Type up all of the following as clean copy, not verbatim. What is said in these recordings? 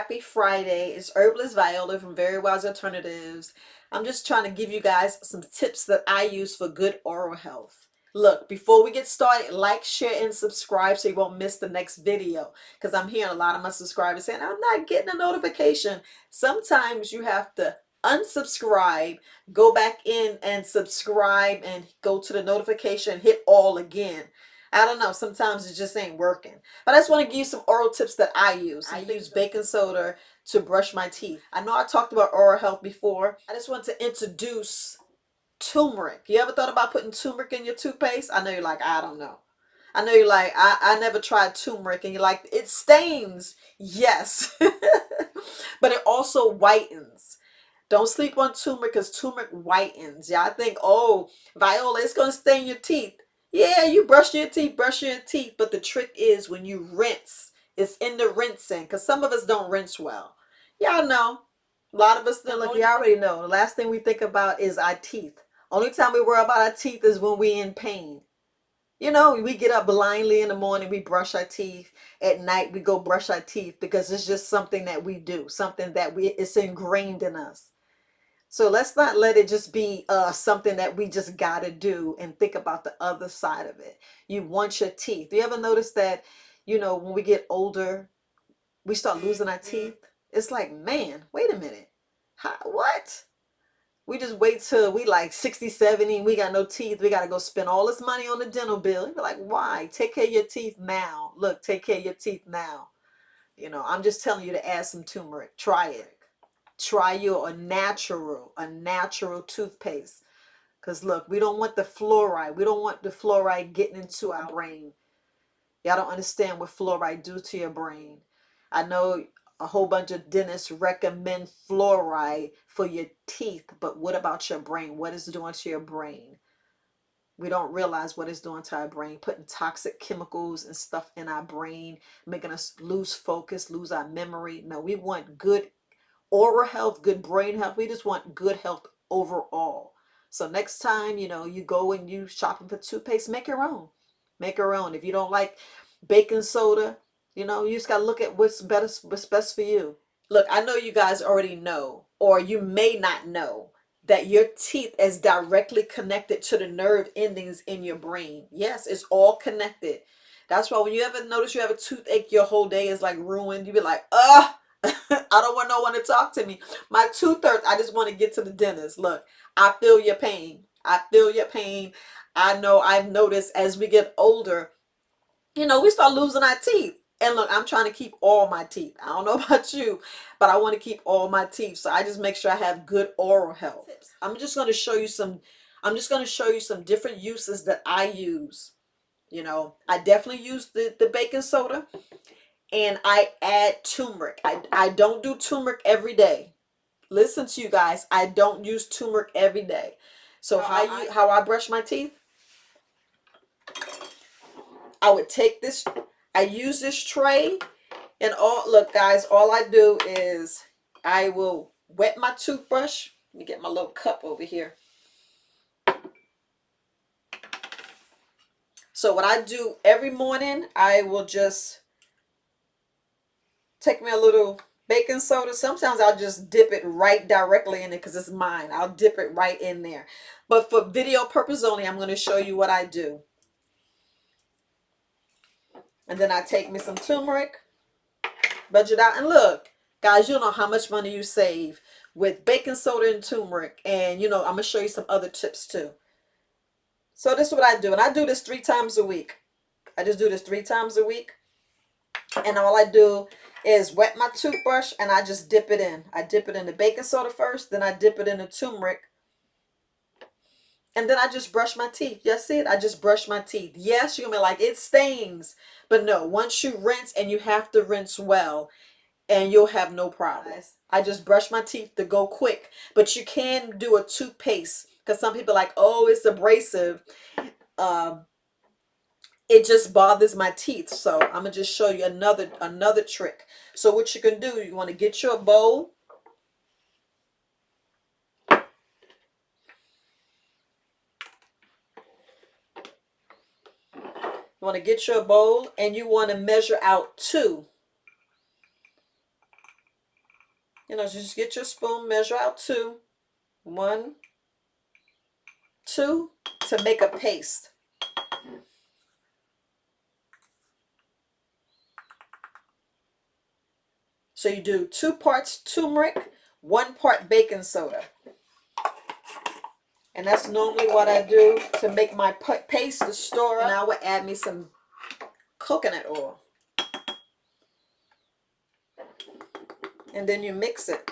happy Friday. It's Herbalist Viola from Very Wise Alternatives. I'm just trying to give you guys some tips that I use for good oral health. Look, before we get started, like, share, and subscribe so you won't miss the next video. Because I'm hearing a lot of my subscribers saying, I'm not getting a notification. Sometimes you have to unsubscribe, go back in and subscribe, and go to the notification, hit all again. I don't know. Sometimes it just ain't working. But I just want to give you some oral tips that I use. I use baking soda to brush my teeth. I know I talked about oral health before. I just want to introduce turmeric. You ever thought about putting turmeric in your toothpaste? I know you're like, I don't know. I know you're like, I never tried turmeric. And you're like, it stains. Yes. But it also whitens. Don't sleep on turmeric because turmeric whitens. Y'all think, oh, Viola, it's going to stain your teeth. Yeah, you brush your teeth. But the trick is when you rinse, it's in the rinsing. Because some of us don't rinse well. Y'all know. A lot of us, look, you already know. The last thing we think about is our teeth. Only time we worry about our teeth is when we're in pain. You know, we get up blindly in the morning, we brush our teeth. At night, we go brush our teeth because it's just something that we do. Something that it's ingrained in us. So let's not let it just be something that we just got to do and think about the other side of it. You want your teeth. You ever notice that, you know, when we get older, we start losing our teeth? It's like, man, wait a minute. What? We just wait till we like 60, 70, and we got no teeth. We got to go spend all this money on the dental bill. You're like, why? Take care of your teeth now. Look, take care of your teeth now. You know, I'm just telling you to add some turmeric. Try it. Try your a natural toothpaste. Because look, we don't want the fluoride. We don't want the fluoride getting into our brain. Y'all don't understand what fluoride do to your brain. I know a whole bunch of dentists recommend fluoride for your teeth, but what about your brain? What is it doing to your brain? We don't realize what it's doing to our brain, putting toxic chemicals and stuff in our brain, making us lose focus, lose our memory. No, we want good oral health, good brain health. We just want good health overall. So next time, you know, you go and you shopping for toothpaste, make your own. Make your own. If you don't like baking soda, you know, you just got to look at what's best for you. Look, I know you guys already know, or you may not know, that your teeth is directly connected to the nerve endings in your brain. Yes, it's all connected. That's why when you ever notice you have a toothache, your whole day is like ruined. You be like, ugh. I don't want no one to talk to me. My tooth hurts. I just want to get to the dentist. Look, I feel your pain. I feel your pain. I know I've noticed as we get older, you know, we start losing our teeth. And look, I'm trying to keep all my teeth. I don't know about you, but I want to keep all my teeth. So I just make sure I have good oral health. I'm just going to show you some different uses that I use. You know, I definitely use the baking soda. And I add turmeric. I don't do turmeric every day. Listen to you guys. I don't use turmeric every day. So how I brush my teeth, I would take this, I use this tray, and look guys, all I do is I will wet my toothbrush. Let me get my little cup over here. So what I do every morning, I will just take me a little baking soda. Sometimes I'll just dip it right directly in it because it's mine. I'll dip it right in there. But for video purpose only, I'm going to show you what I do. And then I take me some turmeric, budget out. And look, guys, you know how much money you save with baking soda and turmeric. And, you know, I'm going to show you some other tips too. So this is what I do. And I do this 3 times a week. I just do this 3 times a week. And all I do is wet my toothbrush and I just dip it in. I dip it in the baking soda first, then I dip it in the turmeric. And then I just brush my teeth. You see it? I just brush my teeth. Yes, you're going to be like, it stains. But no, once you rinse, and you have to rinse well, and you'll have no problems. I just brush my teeth to go quick. But you can do a toothpaste because some people are like, oh, it's abrasive. It just bothers my teeth. So I'm going to just show you another trick. So what you can do, you want to get your bowl. You want to get your bowl and you want to measure out 2. You know, just get your spoon, measure out 2. 1, 2 to make a paste. So you do 2 parts turmeric, 1 part baking soda. And that's normally what I do to make my paste to store up. And I would add me some coconut oil. And then you mix it.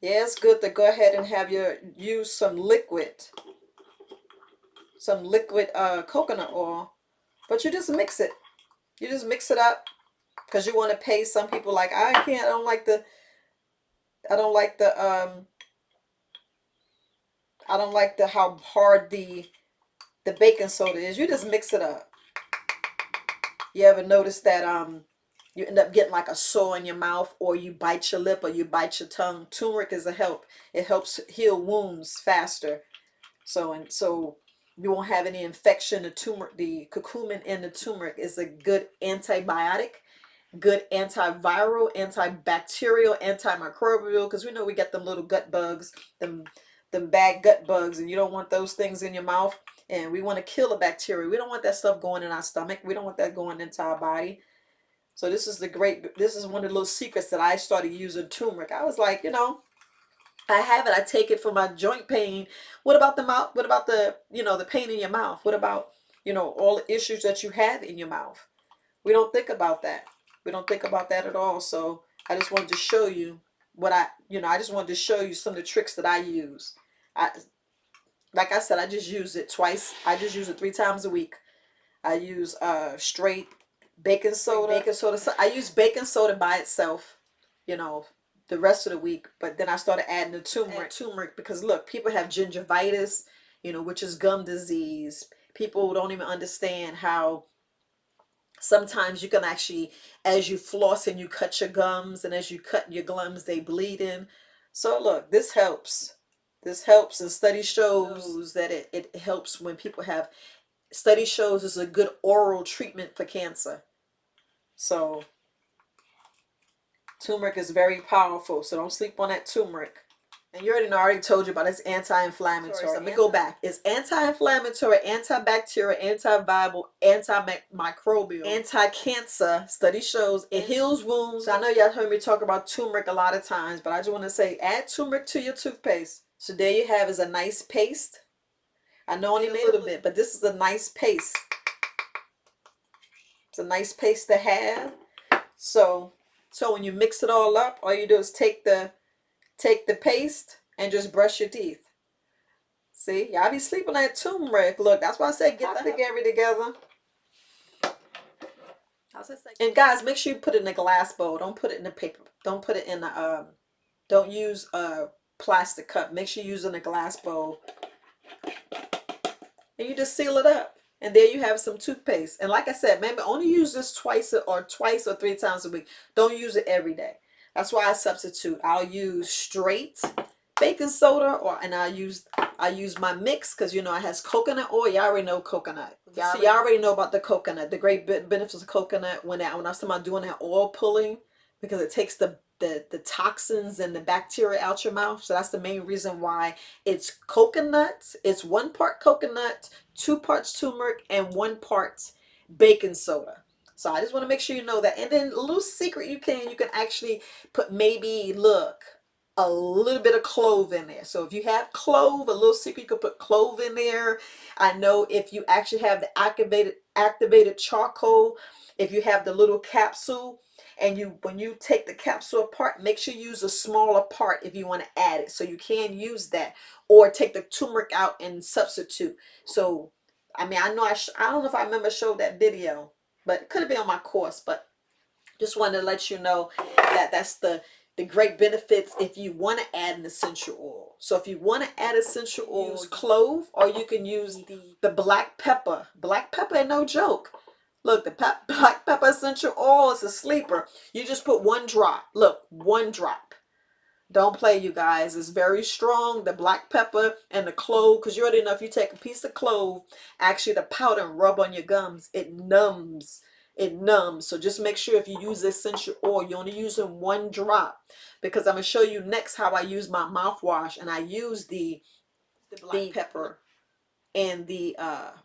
Yeah, it's good to go ahead and use some liquid coconut oil. But you just mix it. You just mix it up because you want to paste. Some people like, I don't like the how hard the baking soda is. You just mix it up. You ever notice that you end up getting like a sore in your mouth, or you bite your lip, or you bite your tongue? Turmeric is a help. It helps heal wounds faster. So you won't have any infection. The curcumin in the turmeric is a good antibiotic, good antiviral, antibacterial, antimicrobial, because we know we get them little gut bugs, them bad gut bugs, and you don't want those things in your mouth. And we want to kill the bacteria. We don't want that stuff going in our stomach. We don't want that going into our body. So this is one of the little secrets that I started using turmeric. I was like, I have it. I take it for my joint pain. What about the mouth? What about the pain in your mouth? What about, all the issues that you have in your mouth? We don't think about that. We don't think about that at all. So I just wanted to show you I just wanted to show you some of the tricks that I use. Like I said, I just use it twice. I just use it 3 times a week. I use straight baking soda. I use baking soda by itself, the rest of the week. But then I started adding the turmeric because look, people have gingivitis, which is gum disease. People don't even understand how sometimes you can actually, as you floss and you cut your gums, and as you cut your gums, they bleed in. So look, this helps. This helps, and study shows that it helps when people have, study shows it's a good oral treatment for cancer. So turmeric is very powerful, so don't sleep on that turmeric. And you already told you about it's anti-inflammatory. So let me go back. It's anti-inflammatory, antibacterial, antiviral, antimicrobial, anti-cancer. Study shows it heals wounds. So I know y'all heard me talk about turmeric a lot of times, but I just want to say add turmeric to your toothpaste. So there you have is a nice paste. I know only made a little bit, but this is a nice paste. It's a nice paste to have. So when you mix it all up, all you do is take the paste and just brush your teeth. See, y'all be sleeping on that turmeric. Look, that's why I said get the Gary together. And guys, make sure you put it in a glass bowl. Don't put it in a paper. Don't put it in a don't use a plastic cup. Make sure you use it in a glass bowl. And you just seal it up. And there you have some toothpaste. And like I said, maybe only use this twice or 3 times a week. Don't use it every day. That's why I substitute. I'll use straight baking soda, and I use my mix because it has coconut oil. Y'all already know coconut. Y'all already know about the coconut. The great benefits of coconut when I was talking about doing that oil pulling, because it takes the toxins and the bacteria out your mouth. So that's the main reason why it's coconut. It's 1 part coconut, 2 parts turmeric, and 1 part baking soda. So I just want to make sure you know that. And then a little secret, you can actually put maybe, look, a little bit of clove in there. So if you have clove, a little secret, you could put clove in there. I know if you actually have the activated charcoal, if you have the little capsule, and when you take the capsule apart, make sure you use a smaller part if you want to add it. So you can use that, or take the turmeric out and substitute. So, I mean, I know I don't know if I remember showed that video, but it could have been on my course. But just wanted to let you know that that's the great benefits if you want to add an essential oil. So if you want to add essential oils, clove, or you can use the black pepper. Black pepper ain't no joke. Look, the black pepper essential oil is a sleeper. You just put 1 drop. Look, 1 drop. Don't play, you guys. It's very strong. The black pepper and the clove, because you already know if you take a piece of clove, actually the powder, and rub on your gums, it numbs it numbs. So just make sure if you use essential oil, you're only using 1 drop, because I'm going to show you next how I use my mouthwash. And I use the black pepper and the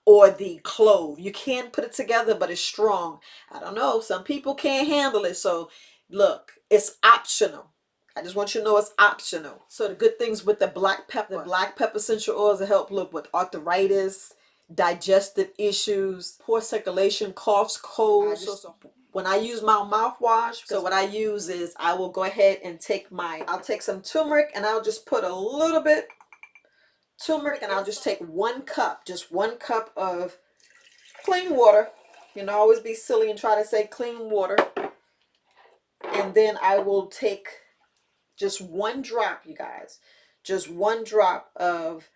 or the clove. You can put it together, but it's strong. I don't know, some people can't handle it. So look, it's optional. I just want you to know it's optional. So the good things with the black pepper essential oils will help look with arthritis, digestive issues, poor circulation, coughs, colds. When I use my mouthwash, so what I use is I will go ahead and I'll take some turmeric, and I'll just put a little bit turmeric, and I'll just take 1 cup, just 1 cup of clean water. You know, always be silly and try to say clean water. And then I will take just 1 drop, you guys, just 1 drop of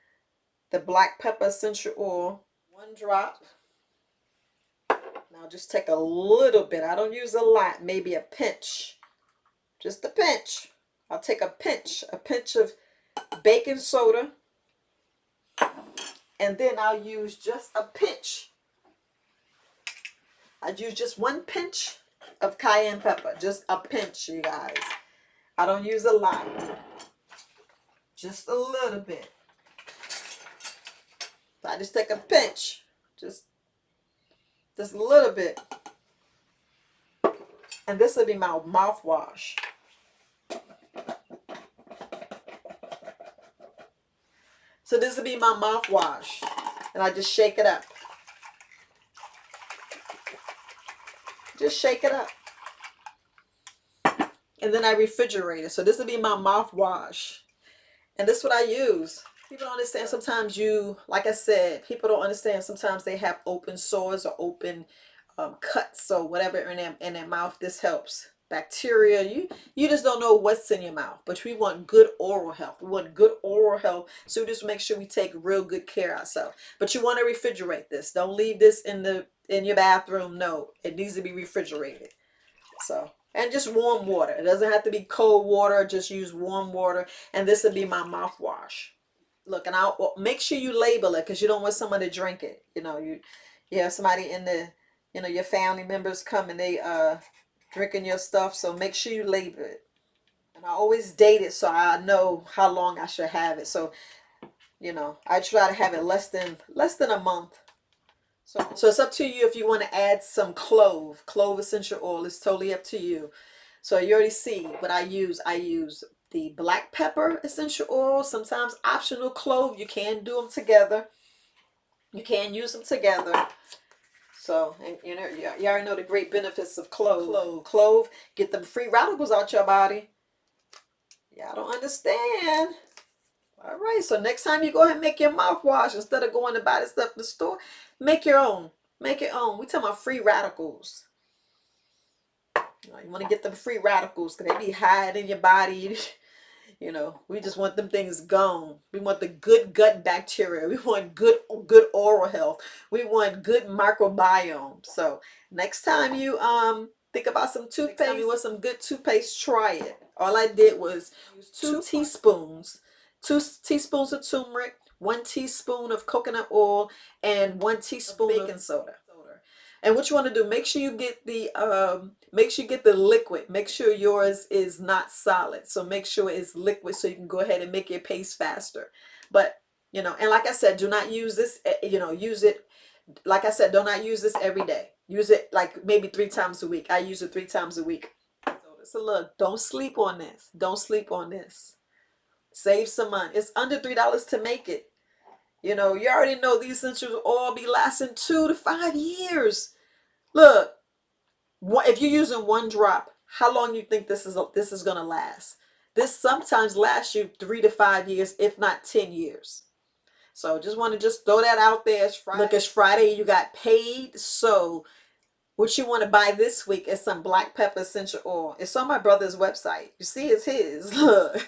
the black pepper essential oil, 1 drop. Now just take a little bit. I don't use a lot, maybe a pinch, just a pinch. I'll take a pinch of baking soda. And then I'll use just a pinch. I'd use just 1 pinch of cayenne pepper. Just a pinch, you guys. I don't use a lot. Just a little bit. So I just take a pinch. Just a little bit. And this will be my mouthwash. So this will be my mouthwash. And I just shake it up. Just shake it up. And then I refrigerate it. So this will be my mouthwash. And this is what I use. People don't understand sometimes like I said, people don't understand sometimes they have open sores or open cuts or whatever in their mouth. This helps. Bacteria, you just don't know what's in your mouth. But we want good oral health. We want good oral health. So just make sure we take real good care of ourselves. But you want to refrigerate this. Don't leave this in your bathroom. No, it needs to be refrigerated. So, and just warm water. It doesn't have to be cold water. Just use warm water. And this will be my mouthwash. Look, and I'll make sure you label it, because you don't want someone to drink it. You know, you have somebody in your family members come and they drinking your stuff, so make sure you label it. And I always date it so I know how long I should have it. So, I try to have it less than a month. So it's up to you if you want to add some clove essential oil. It's totally up to you. So you already see what I use. I use the black pepper essential oil, sometimes optional clove. You can do them together. You can use them together. So, and you already know the great benefits of clove. Clove, get them free radicals out your body. Yeah, I don't understand. All right, so next time you go ahead and make your mouthwash, instead of going to buy the stuff in the store, make your own. Make your own. We talking about free radicals. You want to get them free radicals because they be hiding in your body. We just want them things gone. We want the good gut bacteria. We want good oral health. We want good microbiome. So next time you think about some toothpaste, you want some good toothpaste, try it. All I did was use 2 teaspoons. 2 teaspoons of turmeric, 1 teaspoon of coconut oil, and 1 teaspoon of baking soda. And what you want to do, make sure you get the liquid. Make sure yours is not solid. So make sure it's liquid so you can go ahead and make your paste faster. But, and like I said, do not use this, use it, like I said, do not use this every day. Use it like maybe 3 times a week. I use it 3 times a week. So look, don't sleep on this. Don't sleep on this. Save some money. It's under $3 to make it. You already know these essentials all be lasting 2 to 5 years. Look, if you're using 1 drop, how long you think this is gonna last? This sometimes lasts you 3 to 5 years, if not 10 years. So just want to throw that out there. It's Friday. Look, it's Friday. You got paid. So what you want to buy this week is some black pepper essential oil. It's on my brother's website. You see, it's his. Look.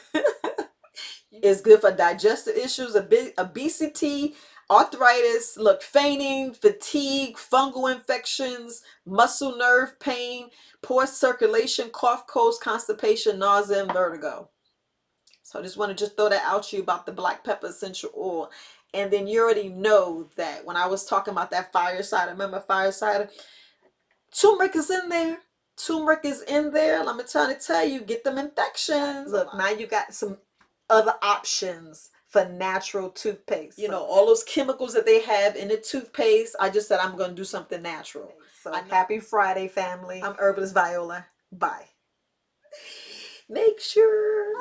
It's good for digestive issues, obesity, arthritis, fainting, fatigue, fungal infections, muscle nerve pain, poor circulation, cough, colds, constipation, nausea, and vertigo. So I just want to throw that out to you about the black pepper essential oil. And then you already know that when I was talking about that fire cider, remember fire cider? Turmeric is in there. Turmeric is in there. Let me try to tell you, get them infections. Look, now you got some other options for natural toothpaste. You know, all those chemicals that they have in the toothpaste. I just said I'm going to do something natural. So happy Friday, family. I'm Herbalist Viola. Bye. Make sure.